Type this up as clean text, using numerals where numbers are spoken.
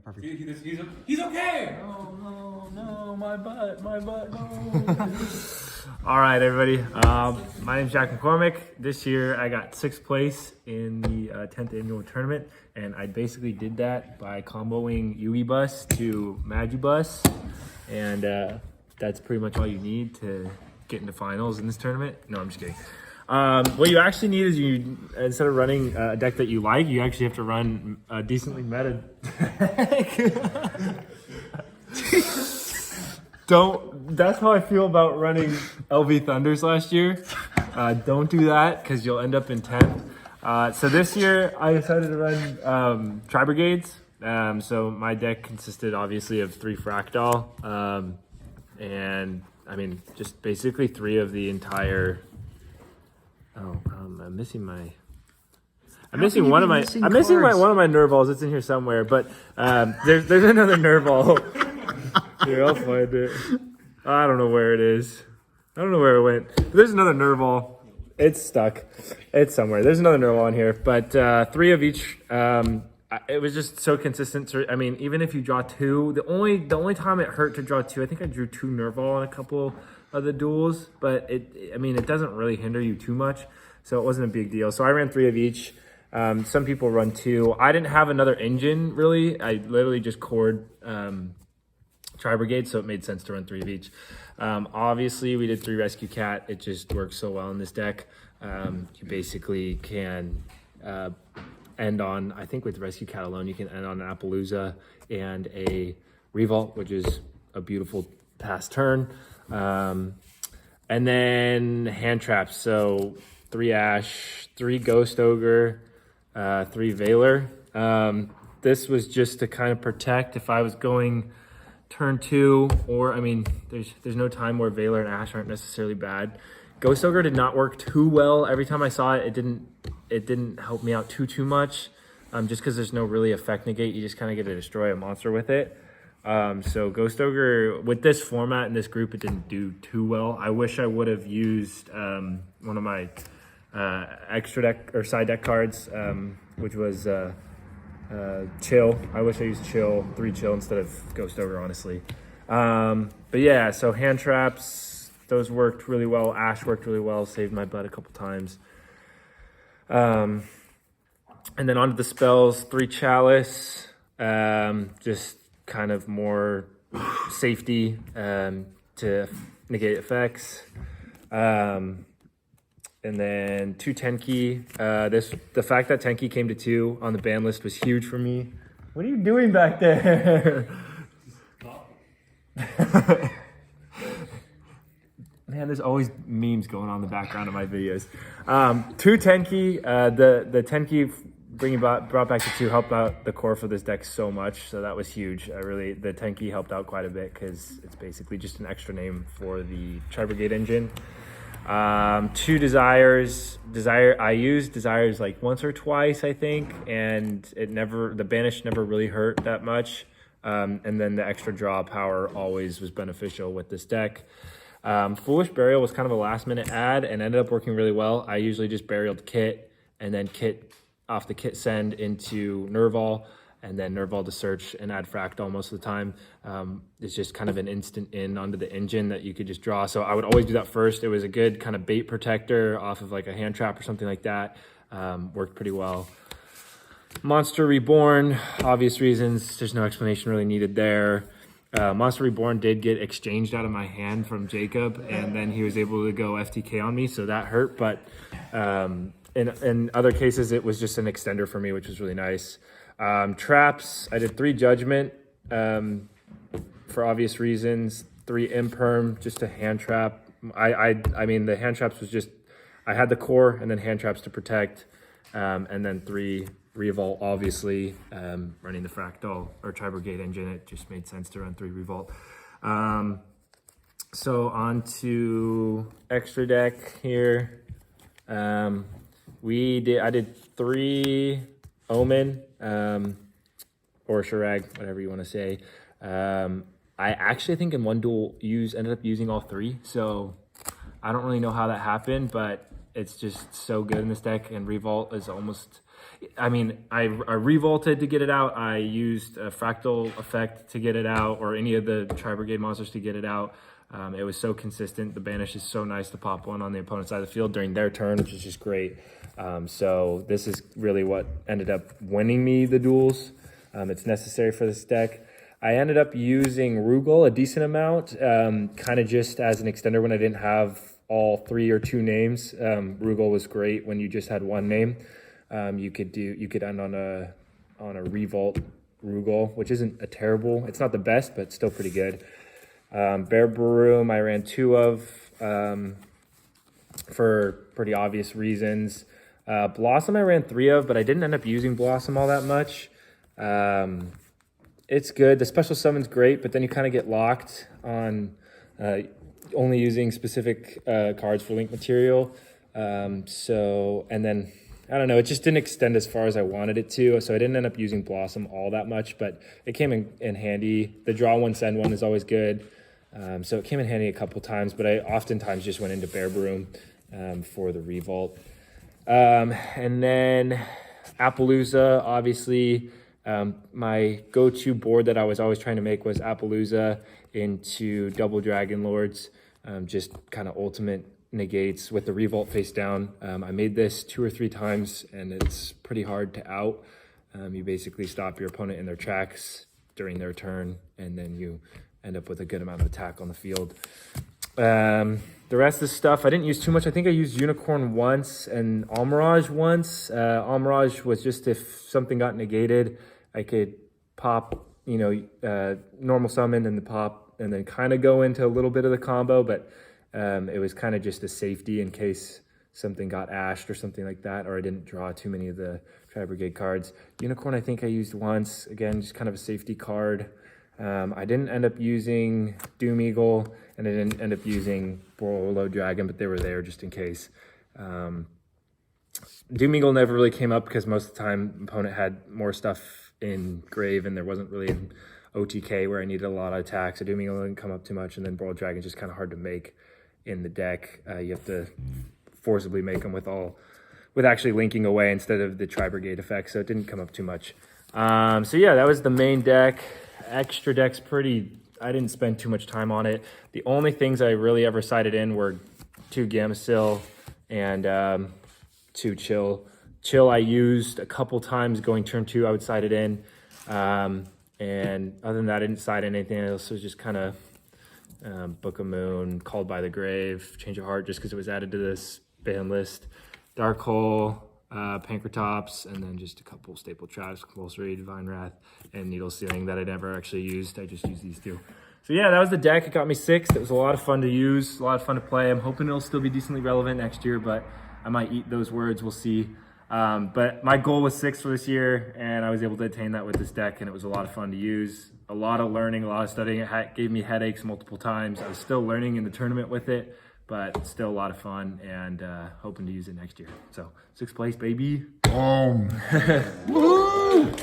perfect. He's okay. No, my butt, no. All right, everybody. My name's Jack McCormick. This year I got 6th place in the 10th annual tournament, and I basically did that by comboing Yui Bus to Magi Bus, and that's pretty much all you need to get into finals in this tournament. No, I'm just kidding. What you actually need is you, instead of running a deck that you like, you actually have to run a decently meta deck. That's how I feel about running LV Thunders last year. Don't do that because you'll end up in 10th. So this year I decided to run Tri-Brigades. So my deck consisted obviously of 3 Fractal, and I mean just basically 3 of the entire. I'm missing one of my nerve balls. It's in here somewhere, but there's another nerve ball. Here, I'll find it. I don't know where it is. I don't know where it went. But there's another nerve ball. It's stuck. It's somewhere. There's another nerve ball in here, but 3 of each. It was just so consistent. I mean, even if you draw 2, the only time it hurt to draw 2, I think I drew 2 nerve ball on a couple of the duels, but it doesn't really hinder you too much, so it wasn't a big deal. So I ran 3 of each. Some people run 2. I didn't have another engine really. I literally just cored Tri-Brigade, so it made sense to run 3 of each. Obviously we did 3 Rescue Cat. It just works so well in this deck. You basically can end on, I think with Rescue Cat alone, you can end on an Appaloosa and a Revolt, which is a beautiful pass turn. And then hand traps. So 3 Ash, 3 Ghost Ogre, 3 Veiler. This was just to kind of protect if I was going turn 2, or I mean, there's no time where Veiler and Ash aren't necessarily bad. Ghost Ogre did not work too well. Every time I saw it, it didn't help me out too much. Just because there's no really effect negate, you just kind of get to destroy a monster with it. So Ghost Ogre, with this format and this group, it didn't do too well. I wish I would have used one of my extra deck or side deck cards, which was Chill. I wish I used 3 Chill instead of Ghost Ogre, honestly. But yeah, so hand traps, those worked really well. Ash worked really well, saved my butt a couple times. And then onto the spells, 3 Chalice, just kind of more safety to negate effects. And then 2 Tenki. The fact that Tenki came to 2 on the ban list was huge for me. What are you doing back there? Man, there's always memes going on in the background of my videos. 2 Tenki. The Tenki brought back to 2 helped out the core for this deck so much, so that was huge. The Tenki helped out quite a bit because it's basically just an extra name for the Tri-Brigade engine. 2 Desires. I used Desires like once or twice, I think, and the banish never really hurt that much. And then the extra draw power always was beneficial with this deck. Foolish Burial was kind of a last minute add and ended up working really well. I usually just burialed Kit and then Kit off the Kit send into Nerval, and then Nerval to search and add Fractal most of the time. It's just kind of an instant in onto the engine that you could just draw. So I would always do that first. It was a good kind of bait protector off of like a hand trap or something like that. Worked pretty well. Monster Reborn, obvious reasons. There's no explanation really needed there. Monster Reborn did get exchanged out of my hand from Jacob, and then he was able to go FTK on me, so that hurt. But in other cases, it was just an extender for me, which was really nice. Traps, I did 3 Judgment for obvious reasons, 3 Imperm, just a hand trap. I mean, the hand traps was just, I had the core and then hand traps to protect, and then 3 Revolt, obviously, running the Fractal or Tri-Brigade engine, it just made sense to run 3 Revolt. So on to extra deck here. I did 3 Omen, or Shirag, whatever you want to say. I actually think in one duel ended up using all 3, so I don't really know how that happened, but it's just so good in this deck, and Revolt is almost I mean, I revolted to get it out. I used a fractal effect to get it out, or any of the Tri-Brigade monsters to get it out. It was so consistent. The banish is so nice to pop one on the opponent's side of the field during their turn, which is just great. So this is really what ended up winning me the duels. It's necessary for this deck. I ended up using Rugal a decent amount, kind of just as an extender when I didn't have all 3 or 2 names. Rugal was great when you just had 1 name. You could end on a Revolt Rugal, which isn't a terrible. It's not the best, but still pretty good. Bear Broom I ran 2 of for pretty obvious reasons. Blossom I ran 3 of, but I didn't end up using Blossom all that much. It's good. The special summon's great, but then you kind of get locked on only using specific cards for link material. And then, I don't know, it just didn't extend as far as I wanted it to, so I didn't end up using Blossom all that much, but it came in handy. The draw 1, send 1 is always good. So it came in handy a couple times, but I oftentimes just went into Bear Broom for the Revolt. And then Appaloosa, obviously, my go-to board that I was always trying to make was Appaloosa into double Dragon Lords, just kind of ultimate negates with the Revolt face down. I made this 2 or 3 times, and it's pretty hard to out. You basically stop your opponent in their tracks during their turn, and then you end up with a good amount of attack on the field. The rest of the stuff, I didn't use too much. I think I used Unicorn once and Almirage once. Almirage was just if something got negated, I could pop, normal summon and the pop, and then kind of go into a little bit of the combo, but it was kind of just a safety in case something got ashed or something like that, or I didn't draw too many of the Tri-Brigade cards. Unicorn I think I used once, again, just kind of a safety card. I didn't end up using Doom Eagle, and I didn't end up using Bolo Dragon, but they were there just in case. Doom Eagle never really came up because most of the time opponent had more stuff in Grave, and there wasn't really an OTK where I needed a lot of attack, so Doom Eagle didn't come up too much, and then Bolo Dragon is just kind of hard to make in the deck. You have to forcibly make them with actually linking away instead of the Tri-Brigade effect, so it didn't come up too much. So yeah, that was the main deck. Extra deck's I didn't spend too much time on it. The only things I really ever sided in were 2 Gamecill and 2 Chill. Chill I used a couple times going turn 2, I would side it in. And other than that, I didn't side anything else. It was just kind of Book of Moon, Called by the Grave, Change of Heart, just because it was added to this ban list. Dark Hole, Pankratops, and then just a couple staple traps, Compulsory, Divine Wrath, and Needle Sealing that I never actually used. I just used these 2. So yeah, that was the deck. It got me 6th. It was a lot of fun to use, a lot of fun to play. I'm hoping it'll still be decently relevant next year, but I might eat those words. We'll see. But my goal was 6th for this year, and I was able to attain that with this deck, and it was a lot of fun to use. A lot of learning, a lot of studying. It gave me headaches multiple times. I was still learning in the tournament with it, but still a lot of fun, and hoping to use it next year. So 6th place, baby. Woo!